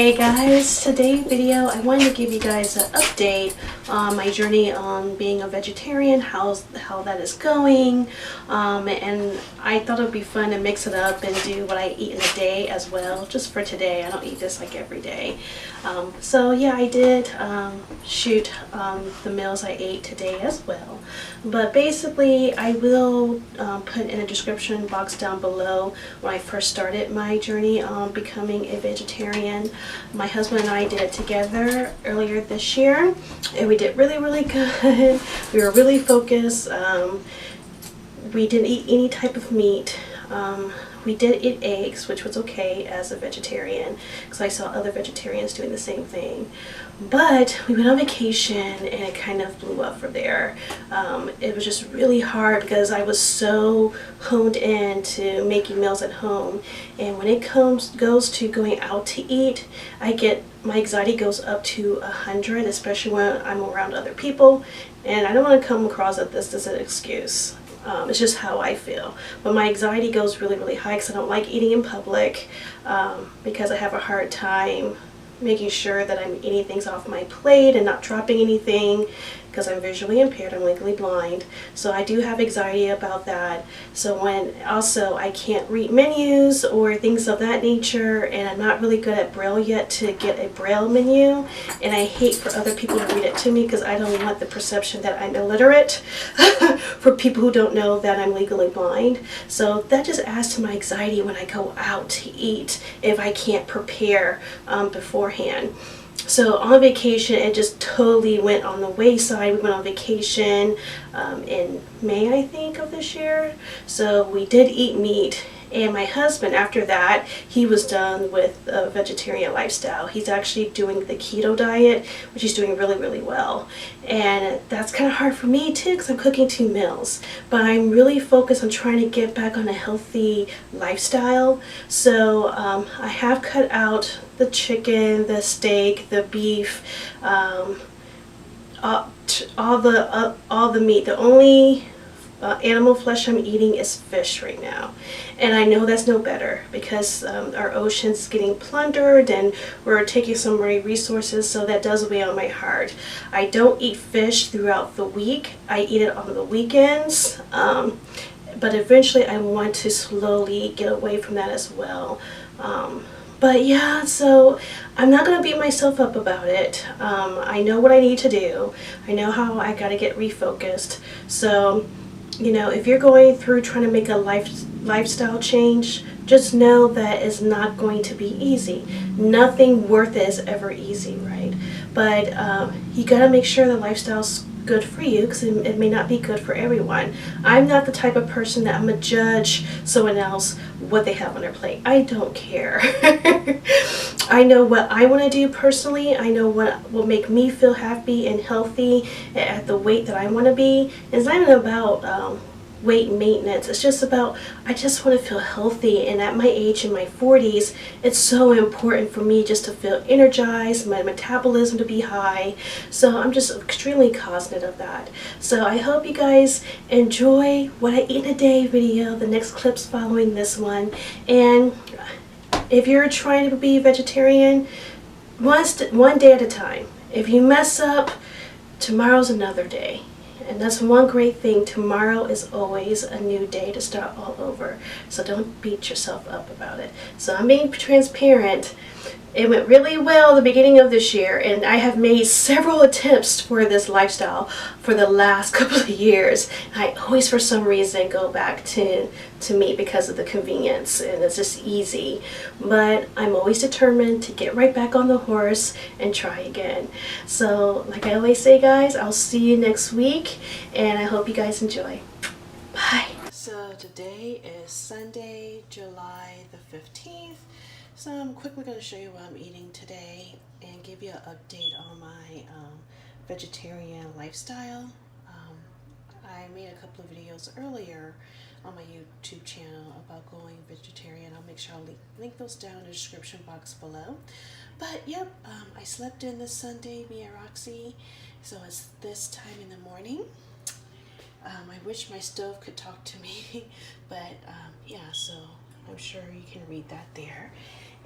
Hey guys, today's video I wanted to give you guys an update on my journey on being a vegetarian, how that is going, and I thought it would be fun to mix it up and do what I eat in a day as well, just for today. I don't eat this like every day. So yeah, I did shoot the meals I ate today as well, but basically I will put in a description box down below when I first started my journey on becoming a vegetarian. My husband and I did it together earlier this year, and we did really good. We were really focused. We didn't eat any type of meat. We did eat eggs, which was okay as a vegetarian, because I saw other vegetarians doing the same thing. But we went on vacation and it kind of blew up from there. It was just really hard because I was so honed in to making meals at home, and when it goes to going out to eat, my anxiety goes up to 100, especially when I'm around other people, and I don't want to come across that this is an excuse. It's just how I feel. But my anxiety goes really high because I don't like eating in public, because I have a hard time making sure that I'm eating things off my plate and not dropping anything, because I'm visually impaired, I'm legally blind. So I do have anxiety about that. So when also I can't read menus or things of that nature, and I'm not really good at Braille yet to get a Braille menu, and I hate for other people to read it to me because I don't want the perception that I'm illiterate for people who don't know that I'm legally blind. So that just adds to my anxiety when I go out to eat if I can't prepare beforehand. So on vacation, it just totally went on the wayside. We went on vacation in May, I think, of this year. So we did eat meat. And my husband, after that, he was done with a vegetarian lifestyle. He's actually doing the keto diet, which he's doing really well. And that's kind of hard for me too, because I'm cooking 2 meals. But I'm really focused on trying to get back on a healthy lifestyle. So I have cut out the chicken, the steak, the beef, all the meat. The only animal flesh I'm eating is fish right now, and I know that's no better because our ocean's getting plundered and we're taking some marine resources, so that does weigh on my heart. I don't eat fish throughout the week. I eat it on the weekends, but eventually I want to slowly get away from that as well. But yeah, so I'm not going to beat myself up about it. I know what I need to do. I know how I got to get refocused. So, you know, if you're going through trying to make a lifestyle change, just know that it's not going to be easy. Nothing worth it is ever easy, right? But you got to make sure the lifestyle's good for you, because it may not be good for everyone. I'm not the type of person that I'm gonna judge someone else what they have on their plate. I don't care. I know what I want to do personally. I know what will make me feel happy and healthy at the weight that I want to be. It's not even about weight maintenance. It's just about, I just want to feel healthy, and at my age, in my 40s, it's so important for me just to feel energized, my metabolism to be high. So I'm just extremely cognizant of that. So I hope you guys enjoy what I eat in a day video, the next clips following this one. And if you're trying to be vegetarian, one day at a time. If you mess up, tomorrow's another day. And that's one great thing. Tomorrow is always a new day to start all over. So don't beat yourself up about it. So I'm being transparent. It went really well the beginning of this year, and I have made several attempts for this lifestyle for the last couple of years. I always, for some reason, go back to meat because of the convenience, and it's just easy. But I'm always determined to get right back on the horse and try again. So like I always say, guys, I'll see you next week, and I hope you guys enjoy. Bye. So today is Sunday, July the 15th. So I'm quickly going to show you what I'm eating today and give you an update on my vegetarian lifestyle. I made a couple of videos earlier on my YouTube channel about going vegetarian. I'll make sure I'll link those down in the description box below. But yep, I slept in this Sunday, me and Roxy, so it's this time in the morning. I wish my stove could talk to me, but yeah, so I'm sure you can read that there.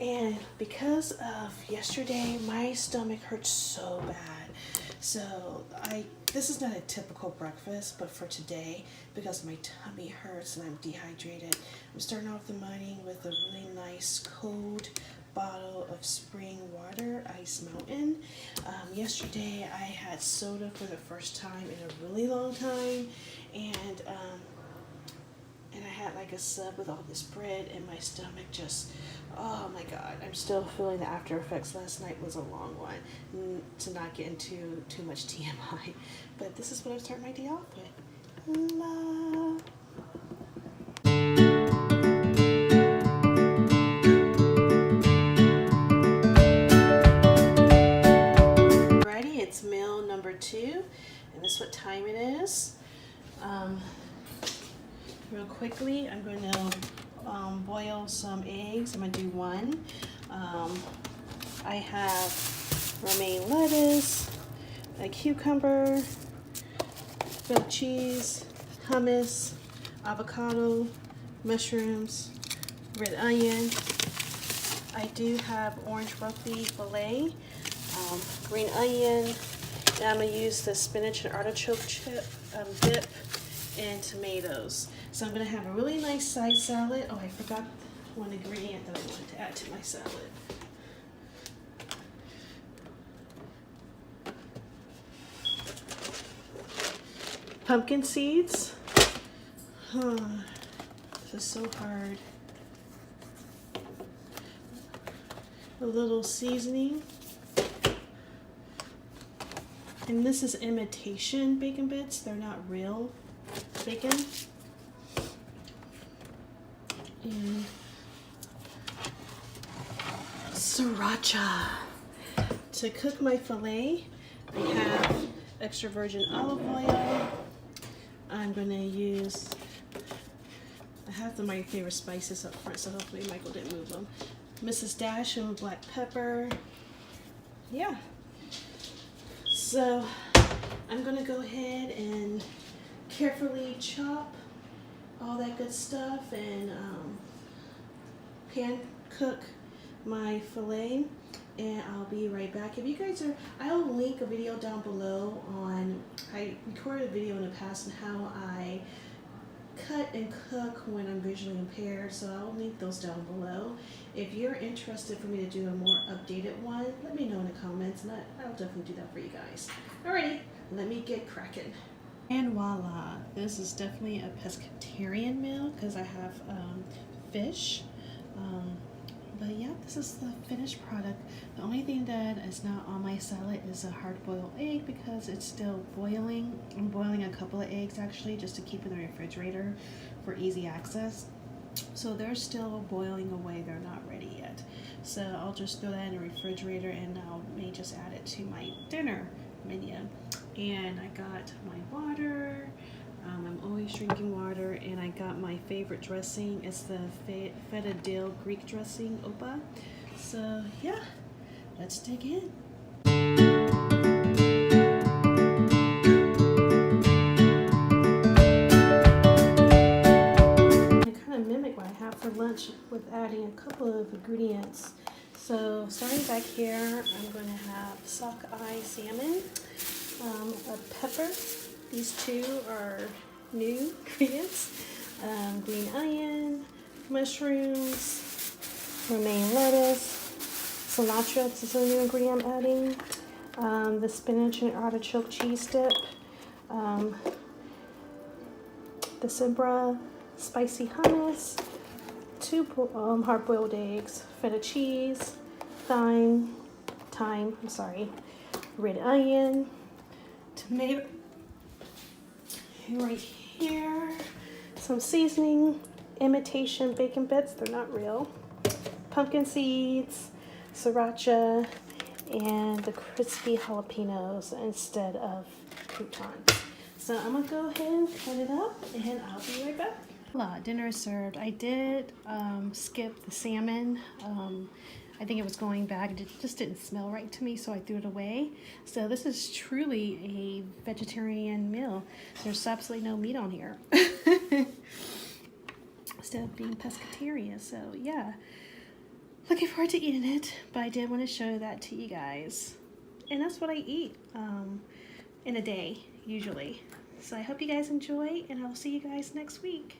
And because of yesterday, my stomach hurts so bad. So this is not a typical breakfast, but for today, because my tummy hurts and I'm dehydrated, I'm starting off the morning with a really nice cold bottle of spring water, Ice Mountain. Yesterday I had soda for the first time in a really long time, and I had like a sub with all this bread, and my stomach just, oh my god, I'm still feeling the after effects. Last night was a long one, to not get into too much TMI, but this is what I'm starting my day off with. Love. Alrighty, it's meal number 2, and this is what time it is. Real quickly, I'm going to boil some eggs. I'm going to do 1. I have romaine lettuce, a cucumber, grilled cheese, hummus, avocado, mushrooms, red onion. I do have orange broccoli fillet, green onion, and I'm going to use the spinach and artichoke dip, and tomatoes. So I'm going to have a really nice side salad. Oh, I forgot one ingredient that I wanted to add to my salad. Pumpkin seeds. This is so hard. A little seasoning. And this is imitation bacon bits. They're not real bacon. And sriracha. To cook my fillet, I have extra virgin olive oil. I'm going to use, I have my favorite spices up front, so hopefully Michael didn't move them. Mrs. Dash and black pepper. Yeah. So I'm going to go ahead and carefully chop all that good stuff and pan cook my fillet, and I'll be right back. If you guys are, I'll link a video down below on, I recorded a video in the past on how I cut and cook when I'm visually impaired, so I'll link those down below. If you're interested for me to do a more updated one, let me know in the comments, and I'll definitely do that for you guys. Alrighty, let me get cracking. And voila, this is definitely a pescatarian meal because I have fish. But yeah, this is the finished product. The only thing that is not on my salad is a hard-boiled egg because it's still boiling. I'm boiling a couple of eggs actually just to keep in the refrigerator for easy access. So they're still boiling away, they're not ready yet. So I'll just throw that in the refrigerator and I may just add it to my dinner menu. And I got my water. I'm always drinking water, and I got my favorite dressing. It's the feta dill Greek dressing, Opa. So yeah, let's dig in. I kind of mimic what I have for lunch with adding a couple of ingredients. So starting back here, I'm going to have sockeye salmon, a pepper. These 2 are new ingredients. Green onion, mushrooms, romaine lettuce, cilantro, this is a new ingredient I'm adding, the spinach and artichoke cheese dip, the Sembra spicy hummus, 2 hard-boiled eggs, feta cheese, thyme, red onion, tomato, right here, some seasoning, imitation bacon bits, they're not real, pumpkin seeds, sriracha, and the crispy jalapenos instead of croutons. So I'm gonna go ahead and cut it up, and I'll be right back. Voila, dinner is served. I did skip the salmon. I think it was going bad. It just didn't smell right to me, so I threw it away. So this is truly a vegetarian meal. There's absolutely no meat on here. Instead of being pescatarian, so yeah. looking forward to eating it, but I did want to show that to you guys. And that's what I eat in a day, usually. So I hope you guys enjoy, and I'll see you guys next week.